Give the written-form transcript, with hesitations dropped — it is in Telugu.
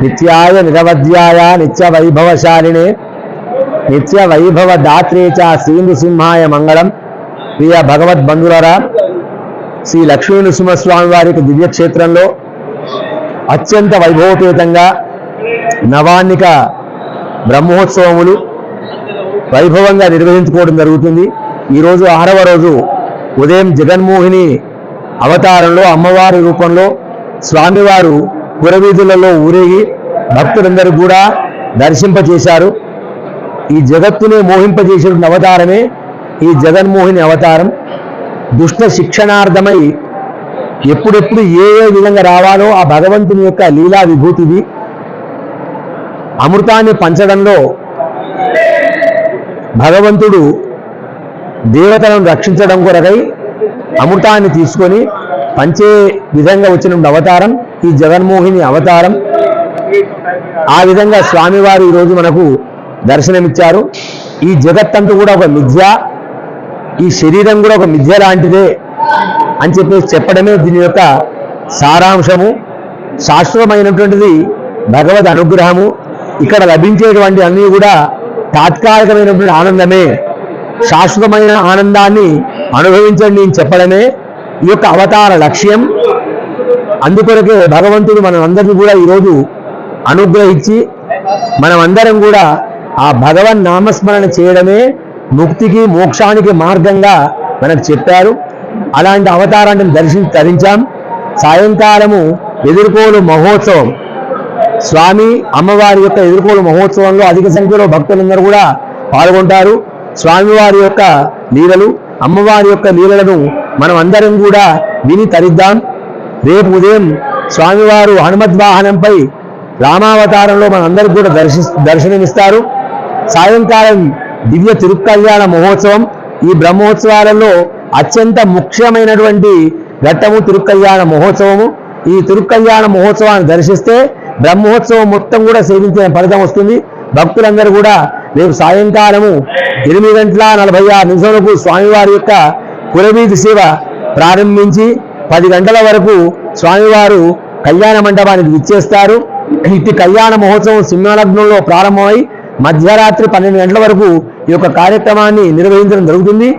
నిత్యాయ నిరవధ్యాయ నిత్య వైభవశాలినే నిత్య వైభవ దాత్రే చ శ్రీనృసింహాయ మంగళం. ప్రియ భగవద్బంధులరా, శ్రీ లక్ష్మీ నృసింహస్వామి వారికి దివ్యక్షేత్రంలో అత్యంత వైభవపేతంగా నవాన్నిక బ్రహ్మోత్సవములు వైభవంగా నిర్వహించుకోవడం జరుగుతుంది. ఈరోజు 6వ రోజు ఉదయం జగన్మోహిని అవతారంలో అమ్మవారి రూపంలో స్వామివారు పురవీధులలో ఊరేగి భక్తులందరూ కూడా దర్శింపచేశారు. ఈ జగత్తునే మోహింపజేసిన అవతారమే ఈ జగన్మోహిని అవతారం. దుష్ట శిక్షణార్థమై ఎప్పుడెప్పుడు ఏ విధంగా రావాలో ఆ భగవంతుని యొక్క లీలా విభూతిది. అమృతాన్ని పంచడంలో భగవంతుడు దేవతలను రక్షించడం కొరకై అమృతాన్ని తీసుకొని పంచే విధంగా వచ్చిన అవతారం ఈ జగన్మోహిని అవతారం. ఆ విధంగా స్వామివారు ఈరోజు మనకు దర్శనమిచ్చారు. ఈ జగత్తంతా కూడా ఒక మిథ్య, ఈ శరీరం కూడా ఒక మిథ్య లాంటిదే అని చెప్పడమే దీని యొక్క సారాంశము. శాశ్వతమైనటువంటిది భగవద్ అనుగ్రహము. ఇక్కడ లభించేటువంటి అన్నీ కూడా తాత్కాలికమైనటువంటి ఆనందమే. శాశ్వతమైన ఆనందాన్ని అనుభవించండి అని చెప్పడమే ఈ యొక్క అవతార లక్ష్యం. అందుకొరకే భగవంతుడు మనం అందరినీ కూడా ఈరోజు అనుగ్రహించి మనమందరం కూడా ఆ భగవన్ నామస్మరణ చేయడమే ముక్తికి మోక్షానికి మార్గంగా మనకు చెప్పారు. అలాంటి అవతారాన్ని ధరించాం. సాయంకాలము ఎదుర్కోలు మహోత్సవం, స్వామి అమ్మవారి యొక్క ఎదుర్కోలు మహోత్సవంలో అధిక సంఖ్యలో భక్తులందరూ కూడా పాల్గొంటారు. స్వామివారి యొక్క లీలలు, అమ్మవారి యొక్క లీలలను మనం అందరం కూడా విని తరిద్దాం. రేపు ఉదయం స్వామివారు హనుమద్వాహనంపై రామావతారంలో మనందరికీ కూడా దర్శనమిస్తారు. సాయంకాలం దివ్య తిరుక్కల్యాణ మహోత్సవం. ఈ బ్రహ్మోత్సవాలలో అత్యంత ముఖ్యమైనటువంటి ఘట్టము తిరుక్కల్యాణ మహోత్సవము. ఈ తిరుక్కల్యాణ మహోత్సవాన్ని దర్శిస్తే బ్రహ్మోత్సవం మొత్తం కూడా సేవించిన ఫలితం వస్తుంది. భక్తులందరూ కూడా రేపు సాయంకాలము 8:46 స్వామివారి యొక్క పురవీధి సేవ ప్రారంభించి 10 గంటల వరకు స్వామివారు కళ్యాణ మండపానికి విచ్చేస్తారు. ఇట్టి కళ్యాణ మహోత్సవం సింహలగ్నంలో ప్రారంభమై మధ్యరాత్రి 12 గంటల వరకు ఈ యొక్క కార్యక్రమాన్ని నిర్వహించడం జరుగుతుంది.